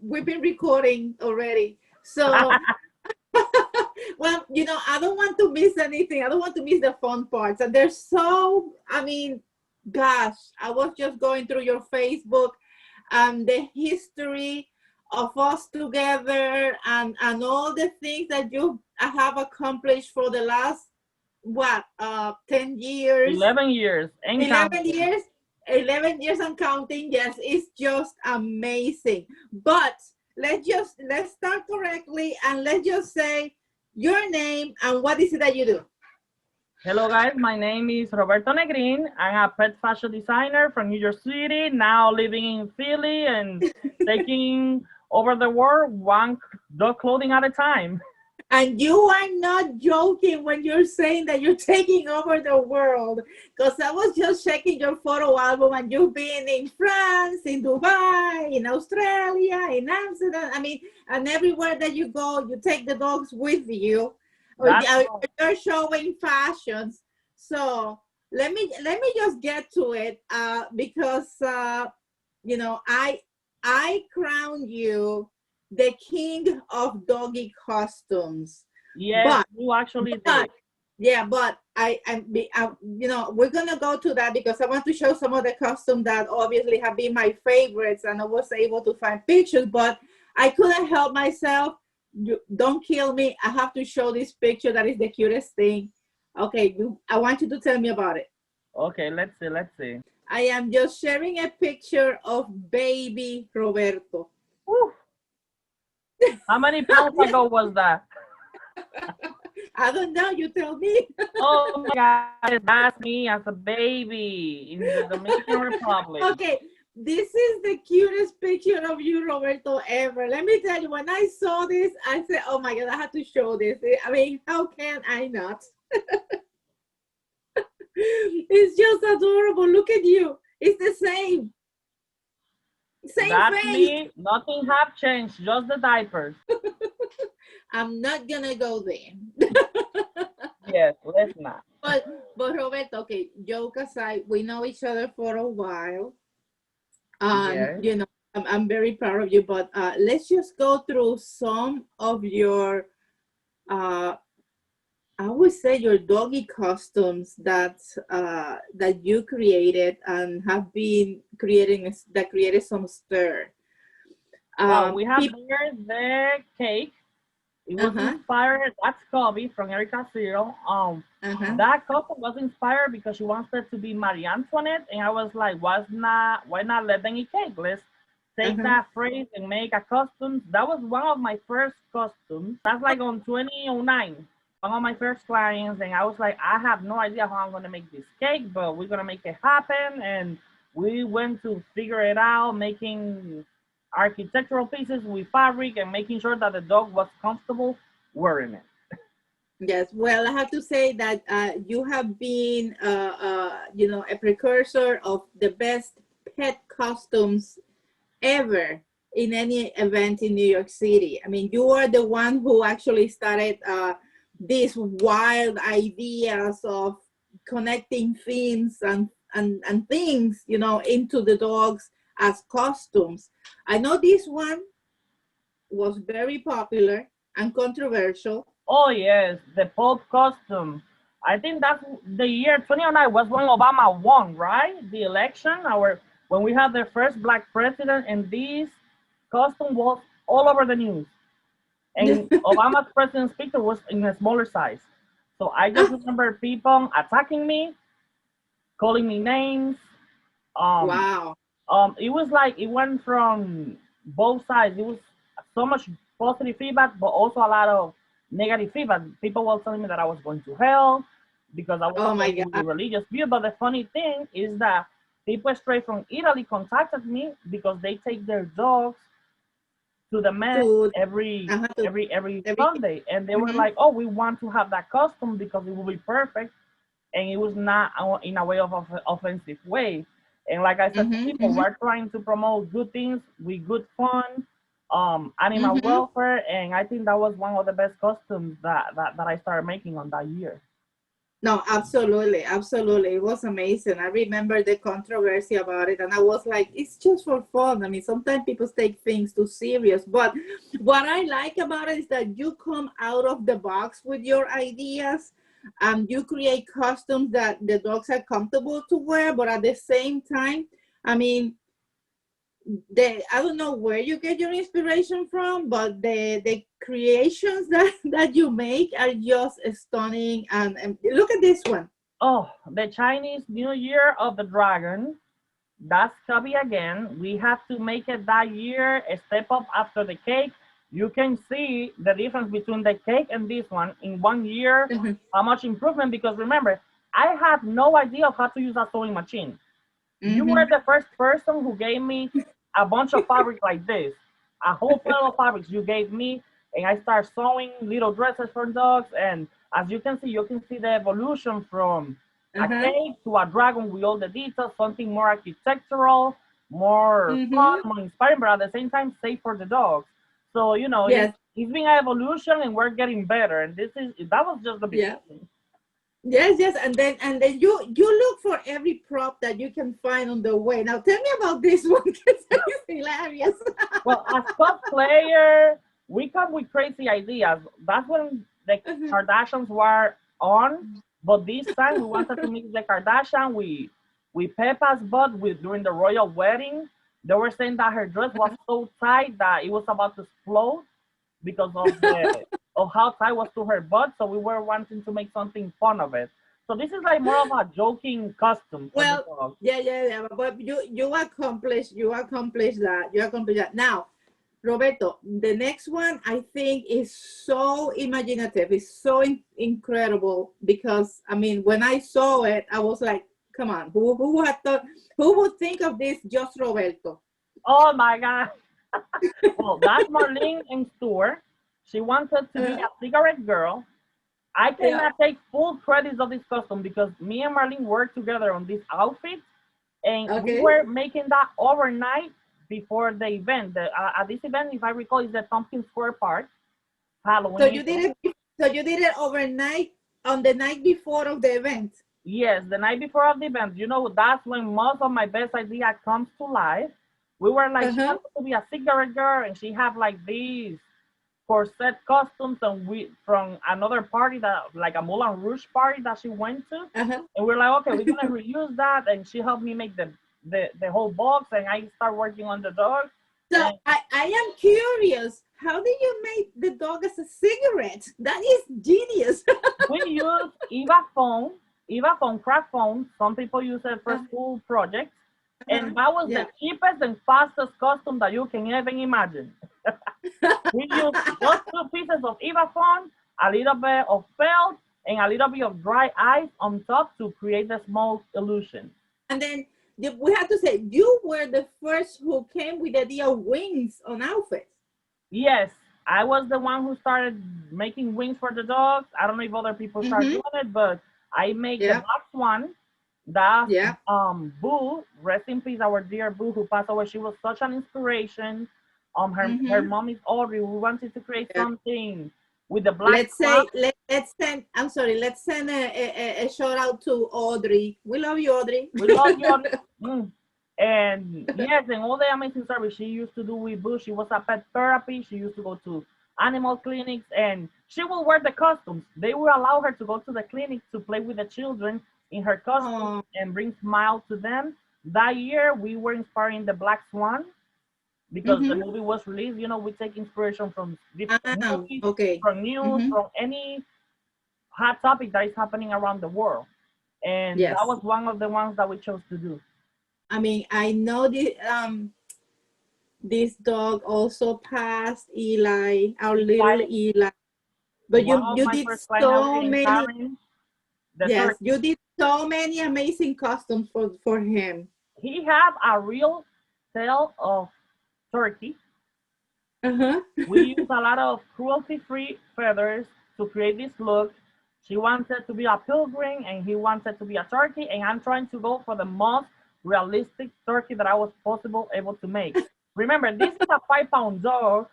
we've been recording already. So well, I don't want to miss anything. I don't want to miss the fun parts. And there's so, I mean, gosh, I was just going through your Facebook and the history of us together and all the things that you have accomplished for the last, what, 10 years? 11 years and 11 counting. years? 11 years and counting. Yes, it's just amazing. But let's start correctly and let's just say your name and what is it that you do. Hello guys, my name is Roberto Negrin. I'm a pet fashion designer from New York City, now living in Philly and taking over the world one dog clothing at a time. And you are not joking when you're saying that you're taking over the world. Because I was just checking your photo album and you've been in France, in Dubai, in Australia, in Amsterdam. I mean, and everywhere that you go, you take the dogs with you. Or That's all. you're showing fashions. So let me just get to it because I crown you the king of doggy costumes. Yes, But you actually but did. yeah, but we're gonna go to that because I want to show some of the costumes that obviously have been my favorites, and I was able to find pictures, but I couldn't help myself. Don't kill me. I have to show this picture that is the cutest thing. Okay, I want you to tell me about it. Okay, let's see. I am just sharing a picture of baby Roberto. Whew. How many pounds ago was that? I don't know. You tell me. Oh my God, that's me as a baby in the Dominican Republic. Okay, this is the cutest picture of you, Roberto, ever. Let me tell you, when I saw this, I said, oh my God, I have to show this. I mean, how can I not? It's just adorable. Look at you. It's the same. Same That's face. me. Nothing have changed, just the diapers. I'm not gonna go there. Yes, let's not. But Roberto, okay, joke aside, we know each other for a while. And Yes. I'm very proud of you, but let's just go through some of your uh I would say your doggy costumes that you created and have been creating that created some stir. Well, we have People, here the cake. It was uh-huh, inspired. That's Kobe from Erica Cyril. uh-huh, That couple was inspired because she wanted to be Marie Antoinette, and I was like, why not let them eat cake? Let's take uh-huh. that phrase and make a costume. That was one of my first costumes. That's like on 2009. One of my first clients, and I was like, I have no idea how I'm gonna make this cake, but we're gonna make it happen. And we went to figure it out, making architectural pieces with fabric and making sure that the dog was comfortable wearing it. Yes, well, I have to say that you have been, a precursor of the best pet costumes ever in any event in New York City. I mean, you are the one who actually started these wild ideas of connecting themes and things, into the dogs as costumes. I know this one was very popular and controversial. Oh yes, the Pope costume. I think that's the year 2009 was when Obama won, right? The election, our when we had the first black president, and this costume was all over the news. And Obama's president's picture was in a smaller size. So I just remember people attacking me, calling me names. Um, Wow. it was like it went from both sides. It was so much positive feedback, but also a lot of negative feedback. People were telling me that I was going to hell because I was Oh of a my really God. religious view. But the funny thing is that people straight from Italy contacted me because they take their dogs to the Met To, every to every every. Sunday, and they were Mhm, like, "Oh, we want to have that costume because it will be perfect." And it was not in a way of offensive way. And like I said to mhm, people, mhm, we're trying to promote good things with good fun, animal mhm. welfare, and I think that was one of the best costumes that I started making on that year. No, absolutely, absolutely. It was amazing. I remember the controversy about it, and I was like, it's just for fun. I mean, sometimes people take things too serious, but what I like about it is that you come out of the box with your ideas. You create costumes that the dogs are comfortable to wear, but at the same time, I mean, I don't know where you get your inspiration from, but the creations that you make are just stunning. And look at this one. Oh, the Chinese New Year of the Dragon. That's Cubby again. We have to make it that year a step up after the cake. You can see the difference between the cake and this one in 1 year, how much improvement, because remember, I had no idea of how to use a sewing machine. You were Hmm. the first person who gave me a bunch of fabric like this, a whole pile of fabrics you gave me, and I start sewing little dresses for dogs. And as you can see the evolution from a Uh-huh. cake to a dragon with all the details, something more architectural, more fun, Hmm. more inspiring, but at the same time safe for the dogs. So Yes. it's been an evolution, and we're getting better. And that was just the Yeah. beginning. Yes, yes, and then you look for every prop that you can find on the way. Now tell me about this one because it's hilarious. Well, as cosplayer, we come with crazy ideas. That's when the Uh-huh. Kardashians were on, but this time we wanted to mix the Kardashian with Peppa's butt with during the royal wedding. They were saying that her dress was so tight that it was about to explode because of how tight was to her butt. So we were wanting to make something fun of it. So this is like more of a joking costume for the Well, dog. yeah, yeah, yeah, but you accomplished that. Now, Roberto, the next one I think is so imaginative. It's so incredible because I mean, when I saw it, I was like, "Come on, who had thought? Who would think of this? Just Roberto." Oh my God. Well, that's Marlene in store. She wanted to be Uh, a cigarette girl. I yeah. cannot take full credits of this costume because me and Marlene worked together on this outfit, and we Okay. were making that overnight before the event. At this event, if I recall, is the Tompkins Square Park So Halloween you event. did it. So you did it overnight on the night before of the event. Yes, the night before of the event. That's when most of my best idea comes to life. We were like, Uh she huh. wanted to be a cigarette girl, and she had like these corset costumes, and we from another party that like a Moulin Rouge party that she went to, Uh huh. and we're like, okay, we're gonna reuse that, and she helped me make the whole box, and I start working on the dog, So and I am curious. How did you make the dog as a cigarette? That is genius. we use Eva phone, craft phone. Some people use it for school projects, Uh-huh. and that was the Yeah. cheapest and fastest costume that you can even imagine. We use just two pieces of Eva phone, a little bit of felt, and a little bit of dry ice on top to create the smoke illusion. And then we have to say you were the first who came with the idea of wings on outfits. Yes, I was the one who started making wings for the dogs. I don't know if other people started Mm-hmm. doing it, but I make the Yeah. black swan. That's Yeah. Boo, rest in peace, our dear Boo who passed away. She was such an inspiration. Her Mm-hmm. mom is Audrey. We wanted to create Yeah. something with the black Let's swan. say let's send. I'm sorry. Let's send a shout out to Audrey. We love you, Audrey. We love you, Audrey. Mm. And yes, and all the amazing service she used to do with Boo. She was a pet therapy. She used to go to animal clinics, and she will wear the costumes. They will allow her to go to the clinic to play with the children in her costume Oh. and bring smile to them. That year, we were inspiring the Black Swan because the Mm-hmm. movie was released. We take inspiration from different movies, Okay. from news, Mm-hmm. from any hot topic that is happening around the world. And that Yes. was one of the ones that we chose to do. I mean, I know this dog also passed Eli, our little Eli, Eli. But one you of you my did first clients, so Ellie and many. Karen, the Yes, turkey. you did so many amazing costumes for him. He had a real tail of turkey. Uh-huh. We use a lot of cruelty-free feathers to create this look. She wanted to be a pilgrim, and he wanted to be a turkey, and I'm trying to go for the most realistic turkey that I was possible able to make. Remember, this is a 5 pound dog,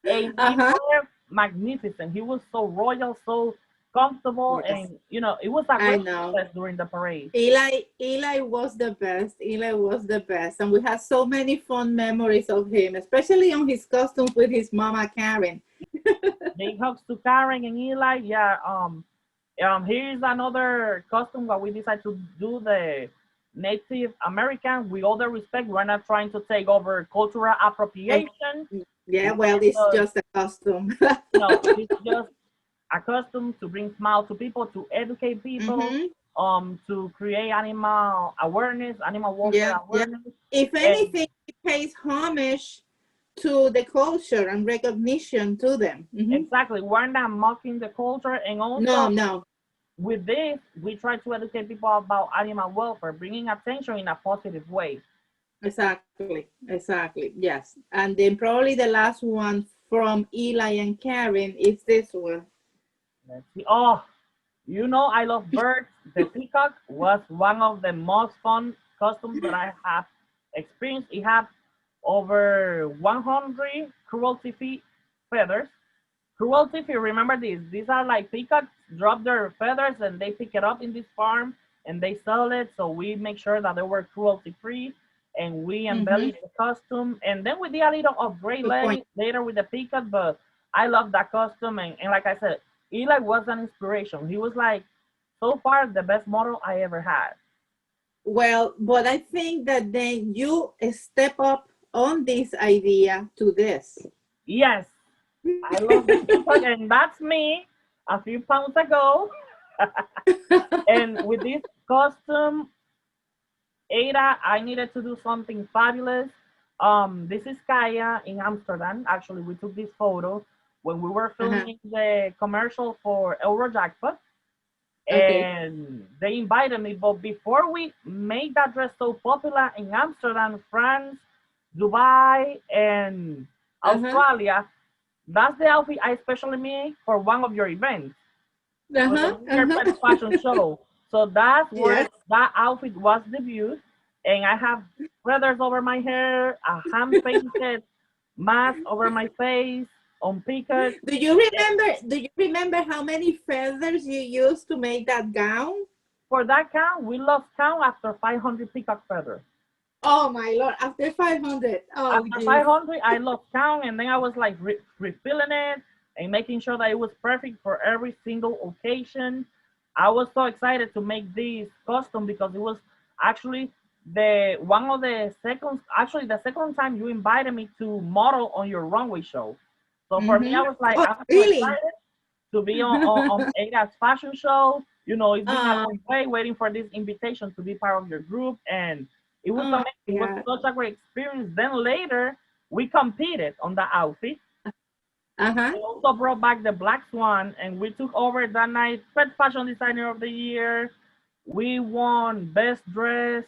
and he Uh-huh. was magnificent. He was so royal, so comfortable, Yes, and it was a I great know. success during the parade. Eli was the best. Eli was the best, and we had so many fun memories of him, especially on his costumes with his mama Karen. Big hugs to Karen and Eli. Yeah. Here's another custom that we decided to do the Native American. With all the respect, we're not trying to take over cultural And appropriation. yeah, We're well, it's just, just a costume. it's just accustomed to bring smile to people, to educate people, Hmm. to create animal awareness, animal welfare Yeah, yeah. awareness, If and anything, it pays homage to the culture and recognition to them. Hmm. exactly, we're not mocking the culture, and No, also no, with this, we try to educate people about animal welfare, bringing attention in a positive way. exactly, exactly. Yes, and then probably the last one from Eli and Karen is this one. Let's see. Oh, I love birds. The peacock was one of the most fun costumes that I have experienced. It had over 100 cruelty-free feathers. Cruelty, if you remember these are like peacocks drop their feathers and they pick it up in this farm and they sell it. So we make sure that they were cruelty free and we Hmm. embellished the costume. And then we did a little upgrade Good point. later with the peacock, but I love that costume. And like I said, Eli was an inspiration. He was like, so far, the best model I ever had. Well, but I think that then you step up on this idea to this. Yes, I love the peacock, and that's me a few pounds ago. And with this costume, Ada, I needed to do something fabulous. This is Kaya in Amsterdam. Actually, we took this photo when we were Uh-huh. filming the commercial for Eurojackpot, Okay. and they invited me. But before we made that dress so popular in Amsterdam, France, Dubai, and Uh-huh. Australia, that's the outfit I especially made for one of your events for the Uh-huh. New Year Pet Fashion Uh-huh. Show. So that's where Yes. that outfit was debuted. And I have feathers over my hair, a hand painted mask over my face on peacock. Do you remember how many feathers you used to make that gown? For that count, we lost count after 500 peacock feathers. Oh my Lord, after 500. Oh After geez. 500, I lost count, and then I was like refilling it and making sure that it was perfect for every single occasion. I was so excited to make this custom because it was actually the one of the second, actually the second time you invited me to model on your runway show. So for me, I Mm-hmm. was like, Oh I'm so really? excited to be on Ada's fashion show. It's been a Oh, long way waiting for this invitation to be part of your group, and it was oh amazing. It was yeah. such a great experience. Then later, we competed on the outfit. Uh-huh. We also brought back the Black Swan, and we took over that night Pet Fashion Designer of the Year. We won Best Dress.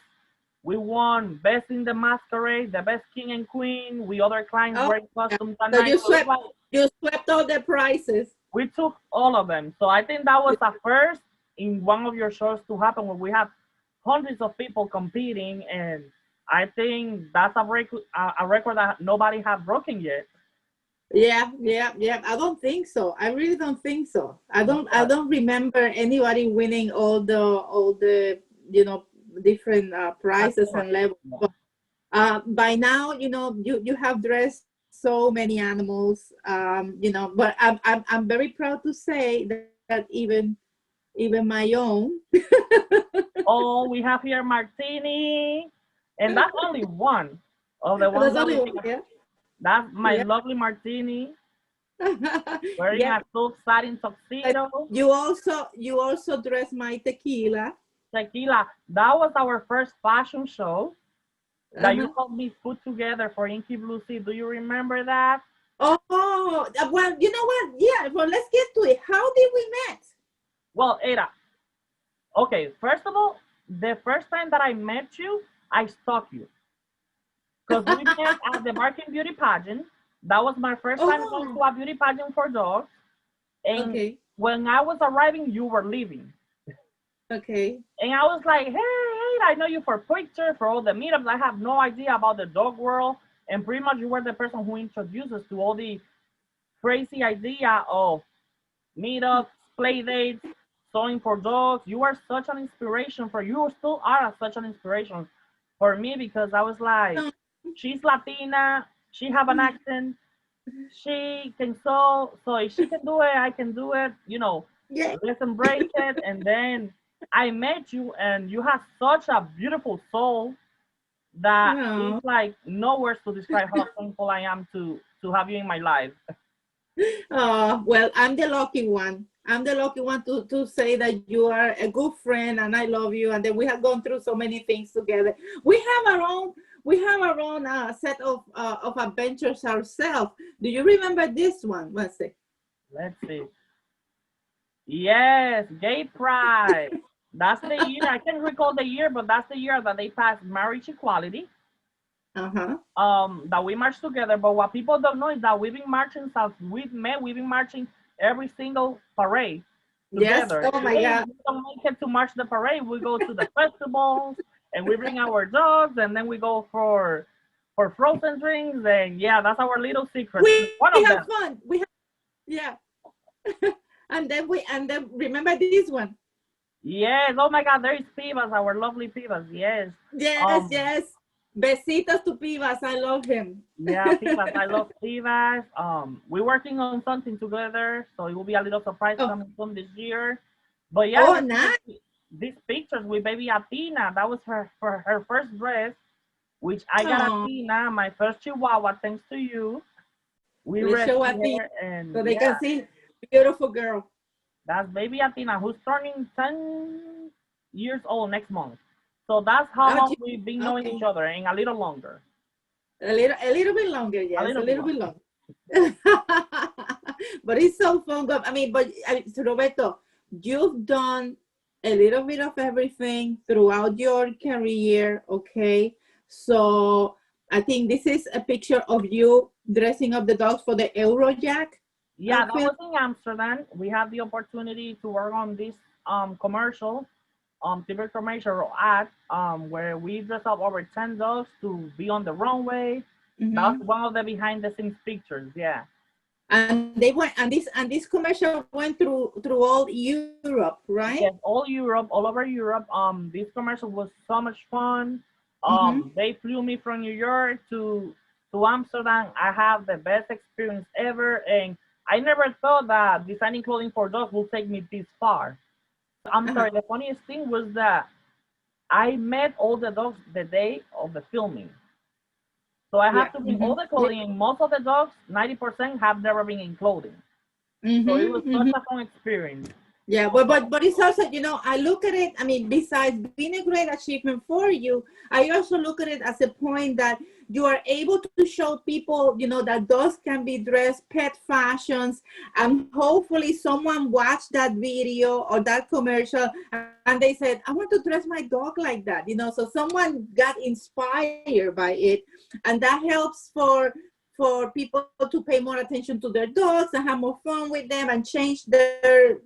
We won Best in the Masquerade, the Best King and Queen. We other clients Oh wearing yeah. costumes that So night. you So it's swept like you swept all the prizes. we took all of them. So I think that was a first in one of your shows to happen where we have hundreds of people competing, and I think that's a record that nobody has broken yet. Yeah, yeah, yeah. I don't think so. I really don't think so. I don't I Yeah, don't remember anybody winning all the different prizes and category. levels. Yeah. But by now, you have dressed so many animals. But I'm very proud to say that even my own. Oh, we have here Martini, and that's only one of the ones That's that only we one. picked. Yeah, That's my yeah. lovely Martini wearing Yeah. a silk satin But tuxedo. you also dress my tequila. Tequila. That was our first fashion show that you Uh-huh. helped me put together for Inky Blue Sea. Do you remember that? Oh, well, you know what? Yeah, well, let's get to it. How did we met? Well, Ada, okay, first of all, the first time that I met you, I stalked you because we met at the Barking Beauty Pageant. That was my first time going to Oh, a beauty pageant for dogs. And okay, when I was arriving, you were leaving. okay. And I was like, hey, I know you for pictures, for all the meetups. I have no idea about the dog world. And pretty much you were the person who introduced us to all the crazy idea of meetups, play dates, sewing for dogs. You are such an inspiration for you. Still are such an inspiration for me because I was like, Oh, she's Latina, she have an accent, she can sew, so if she can do it, I can do it. yeah. Let's embrace it. And then I met you, and you have such a beautiful soul that Oh. it's like no words to describe how thankful I am to have you in my life. Oh, well, I'm the lucky one. I'm the lucky one to say that you are a good friend and I love you and that we have gone through so many things together. We have our own set of adventures ourselves. Do you remember this one? Let's see. Let's see. Yes, gay pride. That's the year. I can't recall the year, but that's the year that they passed marriage equality. Uh-huh. That we marched together. But what people don't know is that we've been marching since we've met. We've been marching every single parade Yes. together. Oh my Even if God. we don't make it to march the parade, we go to the festivals and we bring our dogs, and then we go for frozen drinks. And yeah, that's our little secret. One We of have them. fun. We have yeah. And then remember this one. Yes. Oh my God, there is Pivas, our lovely Pivas. Yes. Yes, Um. yes. Besitos to Pivas. I love him. Yeah, Pivas. I love Pivas. We're working on something together, so it will be a little surprise Oh, coming soon this year. But yeah, oh, let's nice. see these pictures with baby Athena. That was her for her first dress, which I got Oh, Athena, my first Chihuahua, thanks to you. We we show rescued at the her, and so they can yeah, see beautiful girl. that's baby Athena, who's turning 10 years old next month. So that's how Oh, long gee, we've been knowing each okay. other, and a little longer, A little bit longer, a yes, a little bit little longer. bit longer. But it's so fun. I mean, but Roberto, you've done a little bit of everything throughout your career, okay? So I think this is a picture of you dressing up the dogs for the Eurojack Yeah, that film. was in Amsterdam. We had the opportunity to work on this commercial, TV commercial ad, where we dress up over 10 dogs to be on the runway. That's Mm-hmm. one of the behind the scenes pictures. Yeah. And they went, and this commercial went through all Europe, right? Yes, all Europe, all over Europe. This commercial was so much fun. Mm-hmm. They flew me from New York to Amsterdam. I have the best experience ever, and I never thought that designing clothing for dogs would take me this far. I'm Uh-huh. sorry. The funniest thing was that I met all the dogs the day of the filming. So I have Yeah. to bring Mm-hmm. all the Yeah. clothing, and most of the dogs, 90%, have never been in clothing. So it was Mm-hmm. such Mm-hmm. a fun experience. Yeah, but it's also, I look at it, I mean, besides being a great achievement for you, I also look at it as a point that you are able to show people, that those can be dressed pet fashions, and hopefully someone watched that video or that commercial and they said, I want to dress my dog like that, so someone got inspired by it, and that helps for people to pay more attention to their dogs and have more fun with them and change that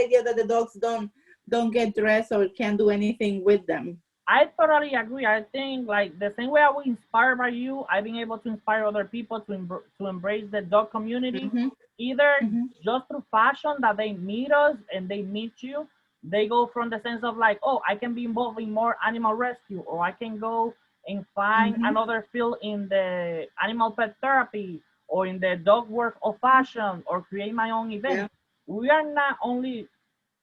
idea that the dogs don't get dressed or can't do anything with them. I totally agree. I think like the same way I was inspired by you, I've been able to inspire other people to embrace the dog community, Mm-hmm, either mm-hmm, just through fashion that they meet us and they meet you. They go from the sense of like, oh, I can be involved in more animal rescue, or I can go and find mm-hmm. another field in the animal pet therapy or in the dog work of fashion or create my own Yeah. event. We are not only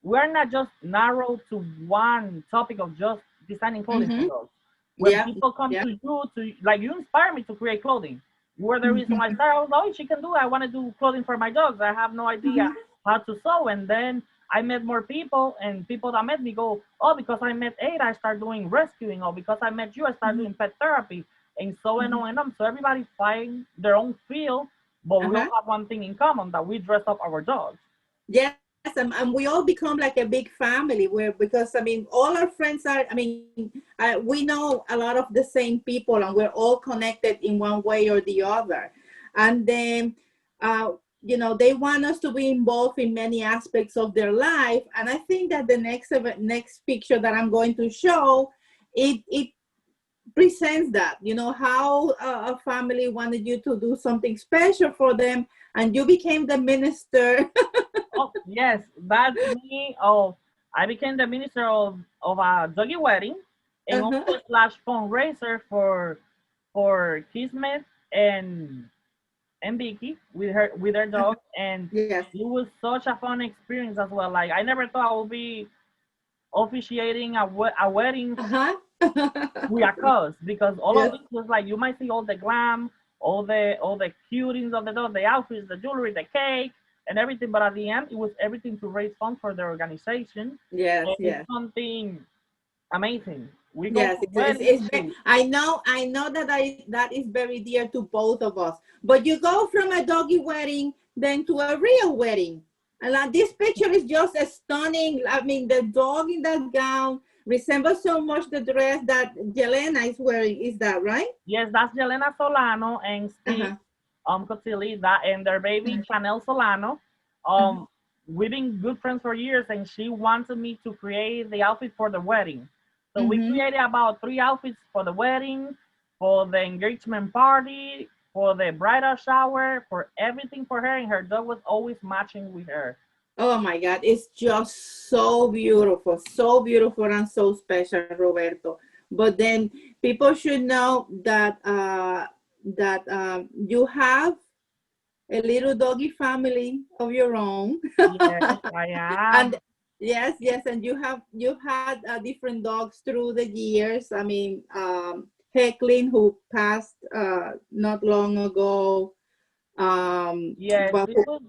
we're not just narrow to one topic of just designing clothing for Mm-hmm. dogs. When Yeah. people come Yeah. to you to like you inspire me to create clothing. You were the reason why I Mm-hmm. started. I was like, oh, she can do it. I want to do clothing for my dogs. I have no idea how to sew. And then I met more people, and people that met me go, oh, because I met Ada, I start doing rescuing, or because I met you, I start Mm-hmm. doing pet therapy, and so and Mm-hmm. on and on. So everybody find their own field, but we all Uh-huh. have one thing in common that we dress up our dogs. Yes, and we all become like a big family where, because I mean, all our friends are, I mean, we know a lot of the same people and we're all connected in one way or the other. And then, they want us to be involved in many aspects of their life. And I think that the next picture that I'm going to show, it presents that, how a family wanted you to do something special for them, and you became the minister Oh yes, that's me. Oh, I became the minister of a doggy wedding, and Uh-huh. also slash fundraiser for Kismet and Vicky with her dog, and Yes. it was such a fun experience as well. Like I never thought I would be officiating a wedding Uh-huh. with a cause, because all of Yes. this was like you might see all the glam, all the cutings of the dog, the outfits, the jewelry, the cake, and everything. But at the end, it was everything to raise funds for the organization, Yes. and it's Yes. something amazing. We go Yes, from wedding to I know that that is very dear to both of us. But you go from a doggy wedding then to a real wedding. And like, this picture is just a stunning. I mean, the dog in that gown resembles so much the dress that Jelena is wearing. Is that right? yes, that's Yelena Solano and Steve Uh-huh. Cotilli, that and their baby Chanel Solano. Uh-huh. Um, we've been good friends for years, and she wanted me to create the outfit for the wedding. So we Mm-hmm. created about 3 outfits for the wedding, for the engagement party, for the bridal shower, for everything for her, and her dog was always matching with her. Oh my God, it's just so beautiful and so special, Roberto. But then people should know that you have a little doggy family of your own, Yes, I and am. yes, and you've had different dogs through the years. I mean, Hecklin, who passed not long ago, Yes, but it was.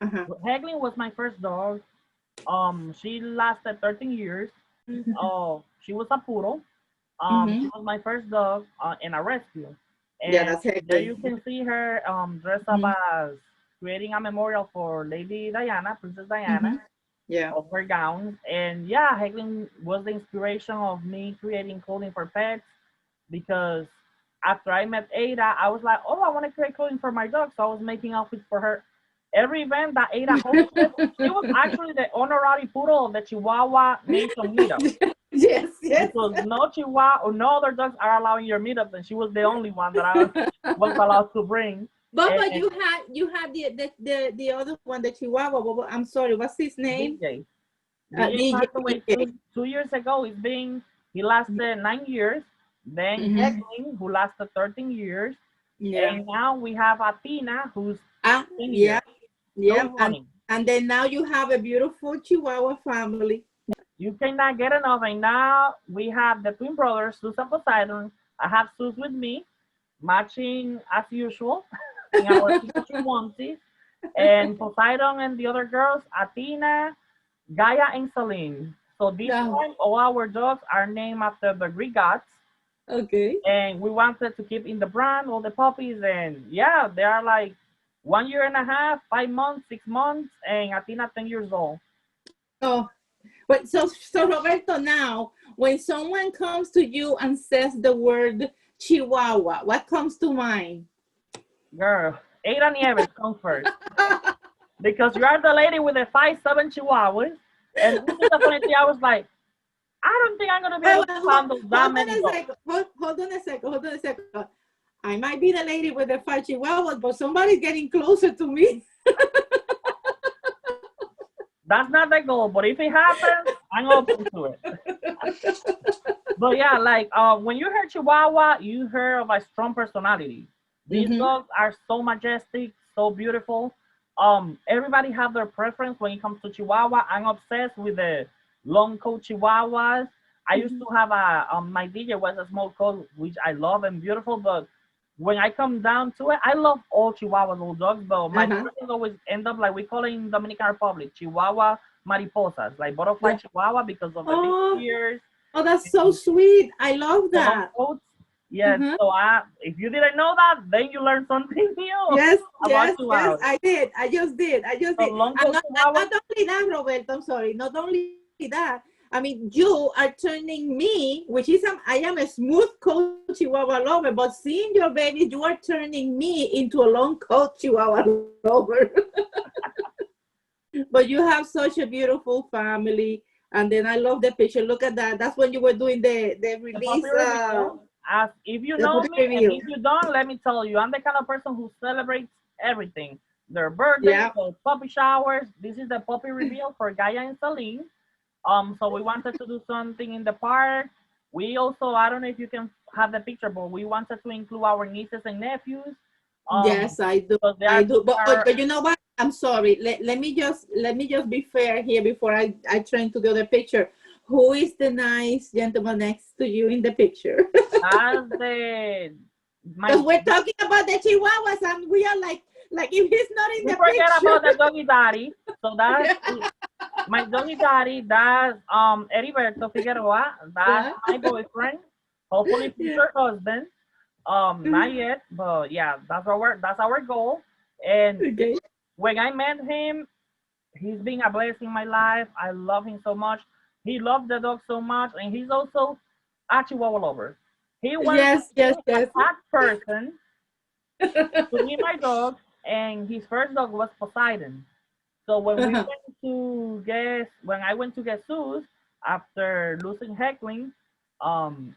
uh-huh. Haglin was my first dog. She lasted 13 years. Oh, she was a poodle. She Hmm. was my first dog in a rescue, Yeah, and that's there you Hecklin. can see her dressed up Hmm. as creating a memorial for Lady Diana, Princess Diana, Hmm. Yeah. of her gowns. And yeah, Haglin was the inspiration of me creating clothing for pets, because after I met Ada, I was like, oh, I want to create clothing for my dog, so I was making outfits for her. Every event that Ada hosted, she was actually the honorary poodle of the Chihuahua Nation meetup, Yes, yes. because no Chihuahua or no other dogs are allowing your meetups, and she was the only one that I was allowed to bring. But And you had the other one, the Chihuahua. I'm sorry, what's his name? DJ, DJ DJ. passed away DJ. two years ago. He lasted 9 years. Then Hmm. Heckling, who lasted 13 years, Yeah. and now we have Athena, who's ten Yeah, years, yeah. still running. And then now you have a beautiful Chihuahua family. You cannot get enough. And now we have the twin brothers, Susan Poseidon. I have Sus with me, matching as usual in our Pikachu onesies. And Poseidon and the other girls, Athena, Gaia, and Celine. So this No. time, all our dogs are named after the Greek gods. Okay. And we wanted to keep in the brand all the puppies. And yeah, they are like 1 year and a half, 5 months, 6 months, and Athena 10 years old. Oh, but so Roberto, now when someone comes to you and says the word Chihuahua, what comes to mind? Girl, Ada Nieves comes first, because you are the lady with the 5'7" chihuahuas. And this is the funny thing. I was like, I don't think I'm gonna be able to handle that Hold on many a dogs. second. Hold on a second. Hold on a second. I might be the lady with the five chihuahuas, but somebody's getting closer to me. That's not the goal, but if it happens, I'm open to it. But yeah, like when you hear Chihuahua, you hear of a strong personality. These Hmm. dogs are so majestic, so beautiful. Everybody have their preference when it comes to Chihuahua. I'm obsessed with the long coat Chihuahuas. I used to have a my DJ was a small coat, which I love and beautiful. But when I come down to it, I love all Chihuahuas, all dogs. But my Uh-huh. preference always end up like we call it in Dominican Republic, Chihuahua mariposas, like butterfly Yeah. Chihuahua, because of the big Oh, ears oh, that's so and sweet. I love the long that. coats. Yes. Uh-huh. So if you didn't know that, then you learned something new Yes, about yes, Chihuahua. I did. I just did. I just So did. long And coat Chihuahua. not only that, Roberto, I'm sorry. Not only that, I mean, you are turning me, which is I am a smooth coat Chihuahua lover, but seeing your baby, you are turning me into a long coat Chihuahua lover. But you have such a beautiful family. And then I love the picture. Look at that. That's when you were doing the The puppy release, reveal. As if you the know puppy me, and reveal. if you don't, let me tell you, I'm the kind of person who celebrates everything. their birthdays Yeah. or puppy showers. This is the puppy reveal for Gaia and Celine. So we wanted to do something in the park. We also, I don't know if you can have the picture, but we wanted to include our nieces and nephews. Yes, I do. Because I do. are But you know what? I'm sorry. Let me just be fair here before I turn to the other picture. Who is the nice gentleman next to you in the picture? as the my Because we're talking about the Chihuahuas, and we are like if he's not in we the forget picture. about the doggy daddy. So that's Yeah. my doggy daddy. That's Heriberto Figueroa. That's Yeah. my boyfriend. Hopefully Yeah. future husband. Not yet, but yeah, that's our goal. And Okay. when I met him, he's been a blessing in my life. I love him so much. He loves the dog so much, and he's also a Chihuahua lover. He went Yes. from Yes. being a Yes. cat person to be my dog, and his first dog was Poseidon. So Uh-huh. when I went to get Zeus after losing Heckling, um,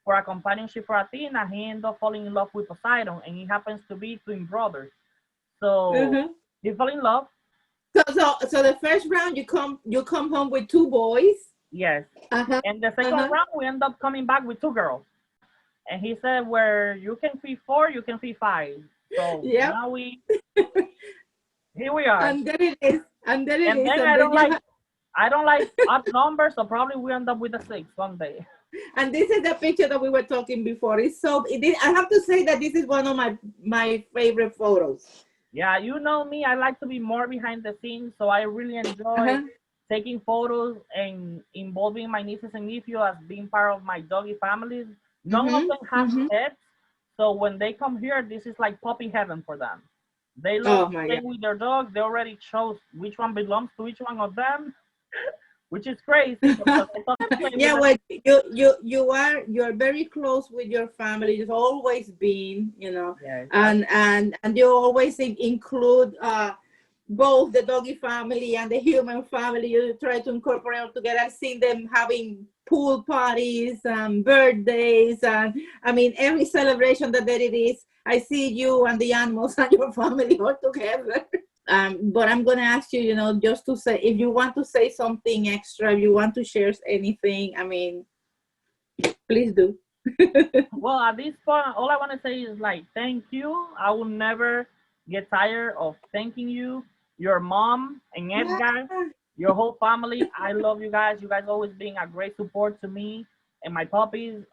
for a companionship for Athena, he ended up falling in love with Poseidon, and he happens to be twin brothers. So Uh-huh. he fell in love. So the first round you come home with two boys. Yes. Uh-huh. And the second Uh-huh. round, we end up coming back with two girls. And he said, where you can feed four, you can feed five. So Yep. now here we are. And there it is. And there it And is. then And then I don't like odd numbers, so probably we end up with a six someday. and this is the picture that we were talking before. I have to say that this is one of my favorite photos. Yeah, you know me, I like to be more behind the scenes, so I really enjoy Uh-huh. taking photos and involving my nieces and nephews as being part of my doggy families. None of Mm-hmm. them have Mm-hmm. pets, so when they come here, this is like puppy heaven for them. They love Oh to my stay God. with their dogs. They already chose which one belongs to each one of them, which is crazy because I thought to play with Yeah, them. well, you're very close with your family. You've always been, Yes, and you always include both the doggy family and the human family. You try to incorporate all together. I've seen them having pool parties and birthdays, and I mean every celebration that there it is. I see you and the animals and your family all together. But I'm going to ask you, just to say, if you want to say something extra, if you want to share anything, I mean, please do. well, at this point, all I want to say is like, thank you. I will never get tired of thanking you, your mom and Yeah. Edgar, your whole family. I love you guys. You guys always being a great support to me and my puppies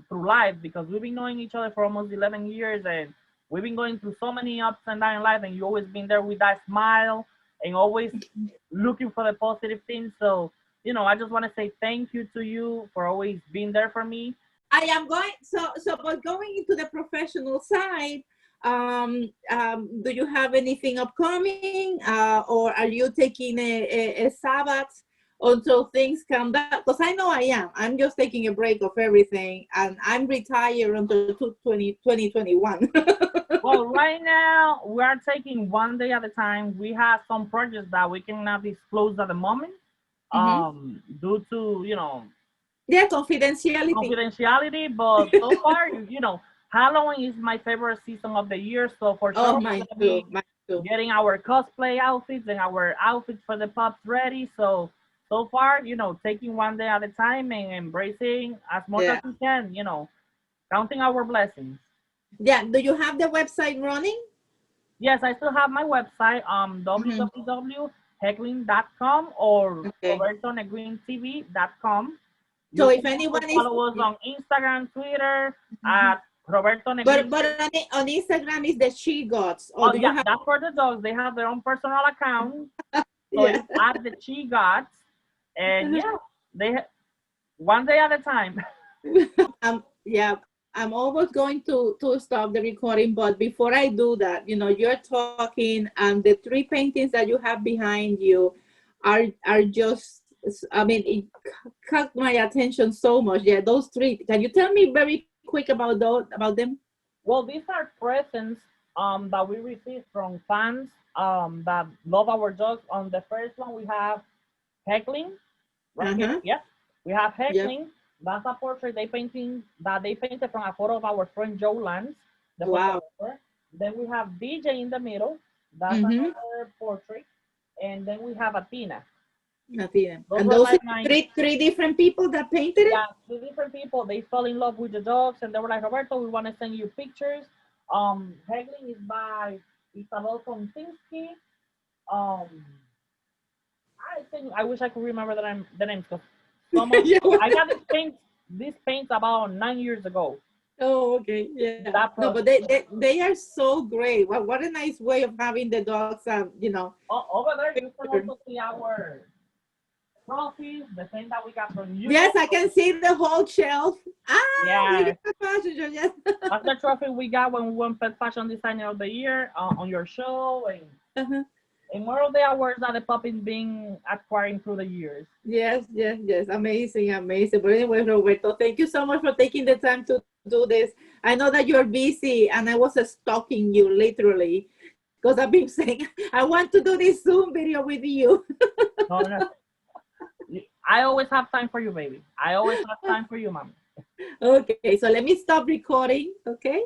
through life because we've been knowing each other for almost 11 years and we've been going through so many ups and downs in life and you always been there with that smile and always looking for the positive things. So, I just want to say thank you to you for always being there for me. I am going, but going into the professional side, do you have anything upcoming, or are you taking a Sabbath until things come back? Because I know I am. I'm just taking a break of everything, and I'm retired until 2021. Well, right now we are taking one day at a time. We have some projects that we cannot disclose at the moment, Hmm. due to Yeah, confidentiality. confidentiality. But so far, Halloween is my favorite season of the year. So for Oh, sure, we're mine gonna too. be Mine too. getting our cosplay outfits and our outfits for the pups ready. So far, taking one day at a time and embracing as much as Yeah. we can. Counting our blessings. Yeah. Do you have the website running? Yes, I still have my website, Hmm. www.heckling.com or Okay. robertonegrintv.com. You So can if also anyone is, follow us on Instagram, Twitter mhm. at Roberto Negrin. but on Instagram is the She Gods, or Oh do you yeah, have? that's for the dogs. They have their own personal account, so Yeah. it's at the Chi Gods, and yeah, one day at a time. Yeah, I'm almost going to stop the recording, but before I do that, you're talking, and the three paintings that you have behind you are just, I mean, it caught my attention so much. Yeah, those three. Can you tell me very quick about them? Well, these are presents that we received from fans that love our dogs. On the first one, we have Heckling right Uh here. huh. Yes, we have Yeah. Heckling. That's a portrait they painted from a photo of our friend Joe Lance, the Wow. photographer. Then we have DJ in the middle. That's Mm-hmm. another portrait. And then we have Athena. Nothing. Those And were those are like my, three different people that painted it? yeah, two different people. They fell in love with the dogs, and they were like, Roberto, we want to send you pictures. Haggling is by Isabel Kontinsky. Um, I think I wish I could remember the names because some of Yeah. I got these paints about 9 years ago. Oh, okay. Yeah. That No, but project. they are so great. What a nice way of having the dogs, Over there, you can picture. also see our trophies, the same that we got from you. Yes, I can see the whole shelf. Ah, we got Yeah, the passenger. Yes. that's the trophy we got when we won Pet Fashion Designer of the Year on your show, Uh-huh. and more of the awards that the puppy's been acquiring through the years. Yes, yes, yes. Amazing, amazing. But anyway, Roberto, thank you so much for taking the time to do this. I know that you're busy, and I was stalking you literally because I've been saying I want to do this Zoom video with you. No, no, I always have time for you, baby. I always have time for you, mom. Okay, so let me stop recording. Okay.